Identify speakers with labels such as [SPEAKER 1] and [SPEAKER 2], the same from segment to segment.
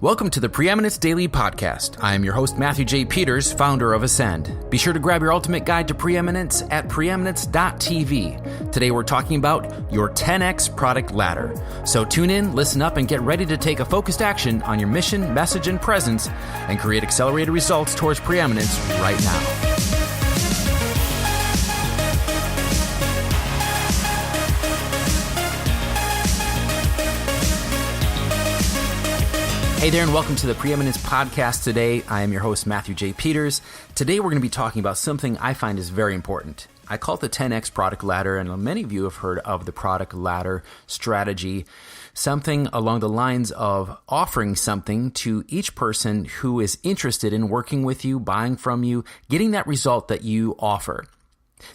[SPEAKER 1] Welcome to the Preeminence Daily Podcast. I am your host, Matthew J. Peters, founder of Ascend. Be sure to grab your ultimate guide to preeminence at preeminence.tv. Today we're talking about your 10x product ladder. So tune in, listen up, and get ready to take a focused action on your mission, message, and presence and create accelerated results towards preeminence right now. Hey there, and welcome to the Preeminence Podcast. Today, I am your host, Matthew J. Peters. Today, we're going to be talking about something I find is very important. I call it the 10x product ladder, and many of you have heard of the product ladder strategy, something along the lines of offering something to each person who is interested in working with you, buying from you, getting that result that you offer.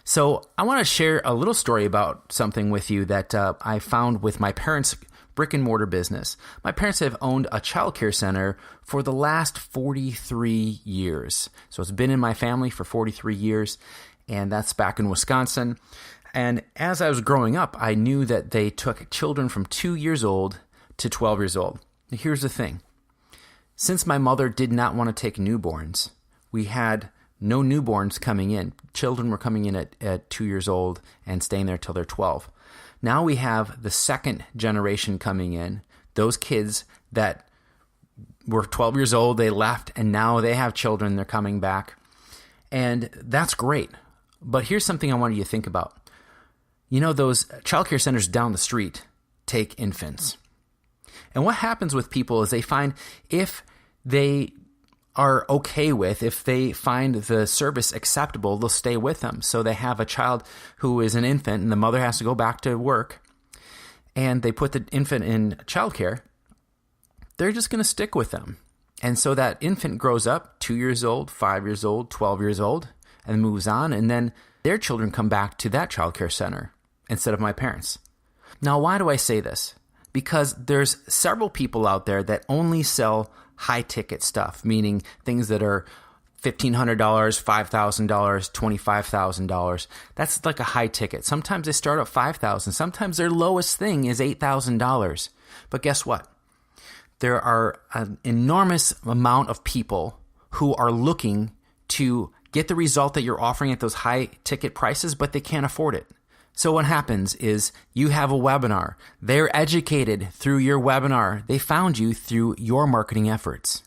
[SPEAKER 1] So I want to share a little story about something with you that I found with my parents' brick and mortar business. My parents have owned a childcare center for the last 43 years. So it's been in my family for 43 years, and that's back in Wisconsin. And as I was growing up, I knew that they took children from 2 years old to 12 years old. Now, here's the thing. Since my mother did not want to take newborns, we had no newborns coming in. Children were coming in at 2 years old and staying there till they're 12. Now we have the second generation coming in, those kids that were 12 years old, they left, and now they have children, they're coming back. And that's great. But here's something I wanted you to think about. You know, those childcare centers down the street take infants. And what happens with people is they find if they are okay with, if they find the service acceptable, they'll stay with them. So they have a child who is an infant and the mother has to go back to work and they put the infant in childcare, they're just going to stick with them. And so that infant grows up 2 years old, 5 years old, 12 years old, and moves on. And then their children come back to that childcare center instead of my parents. Now, why do I say this? Because there's several people out there that only sell high-ticket stuff, meaning things that are $1,500, $5,000, $25,000. That's like a high ticket. Sometimes they start at $5,000. Sometimes their lowest thing is $8,000. But guess what? There are an enormous amount of people who are looking to get the result that you're offering at those high-ticket prices, but they can't afford it. So what happens is you have a webinar. They're educated through your webinar. They found you through your marketing efforts.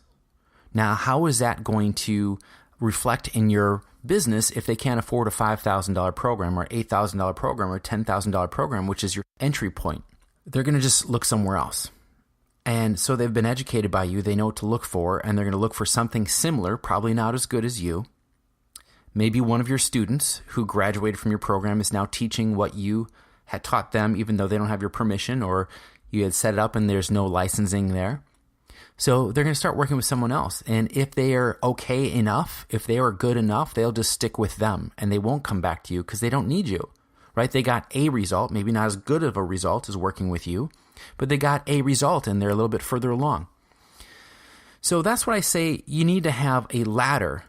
[SPEAKER 1] Now, how is that going to reflect in your business if they can't afford a $5,000 program or $8,000 program or $10,000 program, which is your entry point? They're going to just look somewhere else. And so they've been educated by you. They know what to look for, and they're going to look for something similar, probably not as good as you. Maybe one of your students who graduated from your program is now teaching what you had taught them, even though they don't have your permission or you had set it up and there's no licensing there. So they're going to start working with someone else. And if they are okay enough, if they are good enough, they'll just stick with them and they won't come back to you because they don't need you, right? They got a result, maybe not as good of a result as working with you, but they got a result and they're a little bit further along. So that's what I say. You need to have a ladder.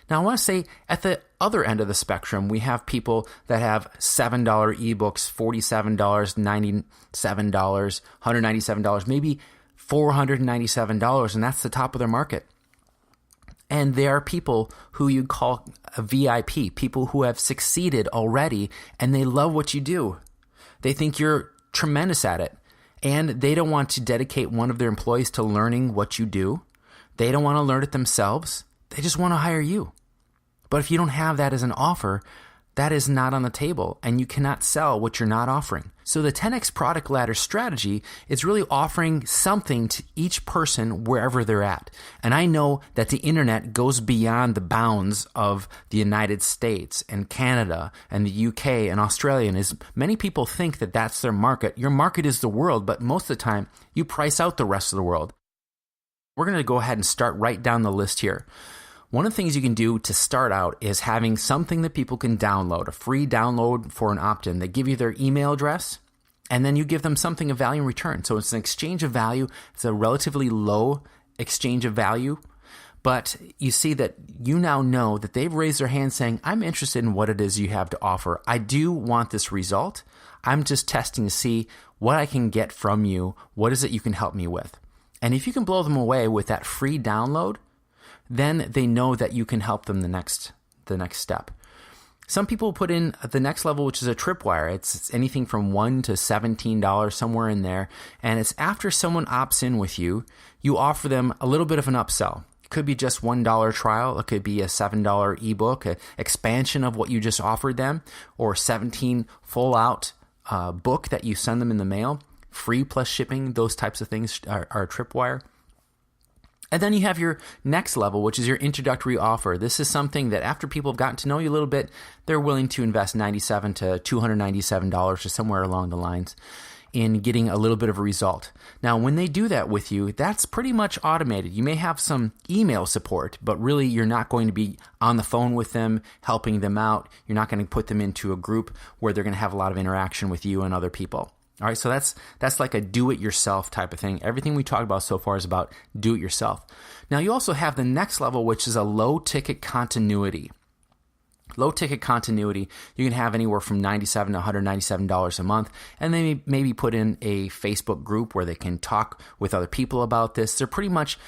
[SPEAKER 1] Now, I want to say at the other end of the spectrum, we have people that have $7 ebooks, $47, $97, $197, maybe $497, and that's the top of their market. And there are people who you call a VIP, people who have succeeded already, and they love what you do. They think you're tremendous at it, and they don't want to dedicate one of their employees to learning what you do. They don't want to learn it themselves. They just want to hire you. But if you don't have that as an offer, that is not on the table, and you cannot sell what you're not offering. So the 10x product ladder strategy is really offering something to each person wherever they're at. And I know that the internet goes beyond the bounds of the United States and Canada and the UK and Australia. And as many people think that that's their market, your market is the world, but most of the time you price out the rest of the world. We're going to go ahead and start right down the list here. One of the things you can do to start out is having something that people can download, a free download for an opt-in. They give you their email address, and then you give them something of value in return. So it's an exchange of value. It's a relatively low exchange of value, but you see that you now know that they've raised their hand saying, I'm interested in what it is you have to offer. I do want this result. I'm just testing to see what I can get from you. What is it you can help me with? And if you can blow them away with that free download, then they know that you can help them the next step. Some people put in the next level, which is a tripwire. It's anything from $1 to $17, somewhere in there. And it's after someone opts in with you, you offer them a little bit of an upsell. It could be just $1 trial. It could be a $7 ebook, an expansion of what you just offered them, or 17 full out book that you send them in the mail, free plus shipping. Those types of things are a tripwire. And then you have your next level, which is your introductory offer. This is something that after people have gotten to know you a little bit, they're willing to invest $97 to $297 or somewhere along the lines in getting a little bit of a result. Now, when they do that with you, that's pretty much automated. You may have some email support, but really you're not going to be on the phone with them, helping them out. You're not going to put them into a group where they're going to have a lot of interaction with you and other people. All right, so that's like a do-it-yourself type of thing. Everything we talked about so far is about do-it-yourself. Now, you also have the next level, which is a low-ticket continuity. Low-ticket continuity, you can have anywhere from $97 to $197 a month, and they maybe put in a Facebook group where they can talk with other people about this. They're pretty much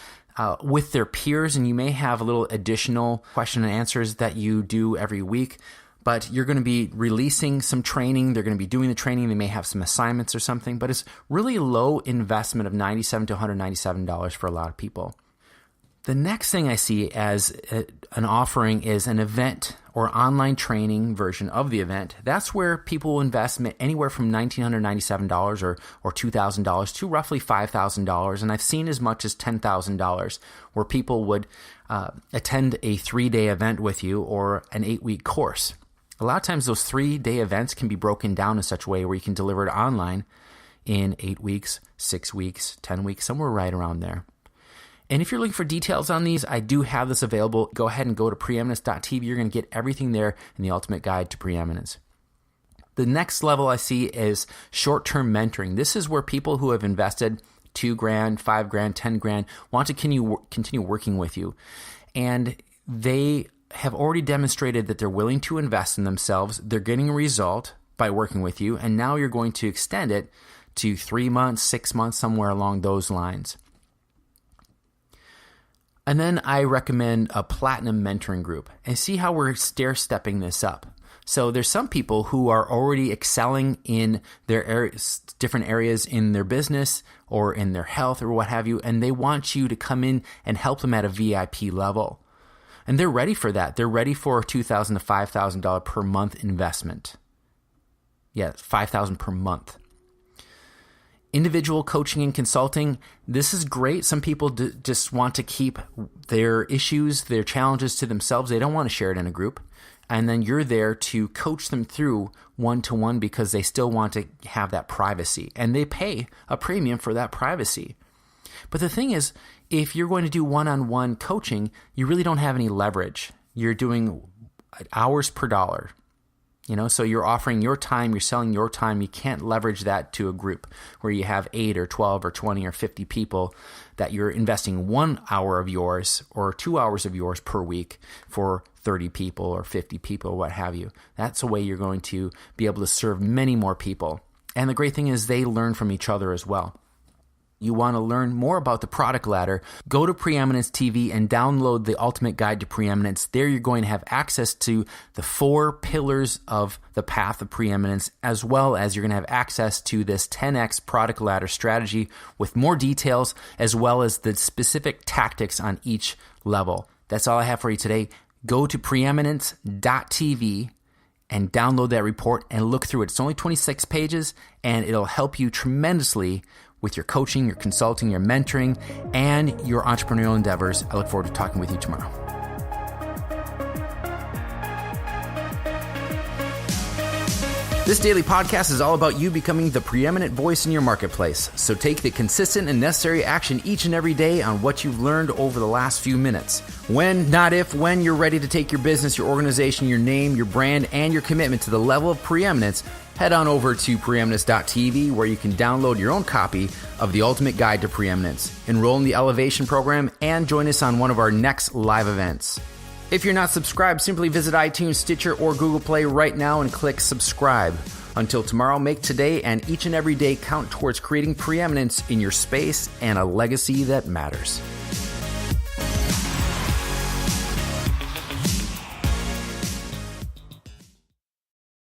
[SPEAKER 1] with their peers, and you may have a little additional question and answers that you do every week. But you're going to be releasing some training. They're going to be doing the training. They may have some assignments or something. But it's really low investment of $97 to $197 for a lot of people. The next thing I see as an offering is an event or online training version of the event. That's where people will invest anywhere from $1,997 or $2,000 to roughly $5,000. And I've seen as much as $10,000 where people would attend a 3-day event with you or an 8-week course. A lot of times those 3-day events can be broken down in such a way where you can deliver it online in 8 weeks, 6 weeks, 10 weeks, somewhere right around there. And if you're looking for details on these, I do have this available. Go ahead and go to preeminence.tv. You're going to get everything there in the Ultimate Guide to Preeminence. The next level I see is short-term mentoring. This is where people who have invested $2,000, $5,000, $10,000 want to continue working with you. And they have already demonstrated that they're willing to invest in themselves. They're getting a result by working with you. And now you're going to extend it to 3 months, 6 months, somewhere along those lines. And then I recommend a platinum mentoring group and see how we're stair-stepping this up. So there's some people who are already excelling in their areas, different areas in their business or in their health or what have you, and they want you to come in and help them at a VIP level. And they're ready for that. They're ready for a $2,000 to $5,000 per month investment. Yeah, $5,000 per month. Individual coaching and consulting, this is great. Some people just want to keep their issues, their challenges to themselves. They don't want to share it in a group. And then you're there to coach them through one-to-one because they still want to have that privacy. And they pay a premium for that privacy. But the thing is, if you're going to do one-on-one coaching, you really don't have any leverage. You're doing hours per dollar. So you're offering your time, you're selling your time. You can't leverage that to a group where you have 8 or 12 or 20 or 50 people that you're investing 1 hour of yours or 2 hours of yours per week for 30 people or 50 people, what have you. That's a way you're going to be able to serve many more people. And the great thing is they learn from each other as well. You want to learn more about the product ladder, go to Preeminence TV and download the Ultimate Guide to Preeminence. There you're going to have access to the 4 pillars of the path of preeminence, as well as you're going to have access to this 10x product ladder strategy with more details, as well as the specific tactics on each level. That's all I have for you today. Go to preeminence.tv and download that report and look through it. It's only 26 pages, and it'll help you tremendously with your coaching, your consulting, your mentoring, and your entrepreneurial endeavors. I look forward to talking with you tomorrow. This daily podcast is all about you becoming the preeminent voice in your marketplace. So take the consistent and necessary action each and every day on what you've learned over the last few minutes. When, not if, when you're ready to take your business, your organization, your name, your brand, and your commitment to the level of preeminence, head on over to preeminence.tv where you can download your own copy of the Ultimate Guide to Preeminence. Enroll in the Elevation program and join us on one of our next live events. If you're not subscribed, simply visit iTunes, Stitcher, or Google Play right now and click subscribe. Until tomorrow, make today and each and every day count towards creating preeminence in your space and a legacy that matters.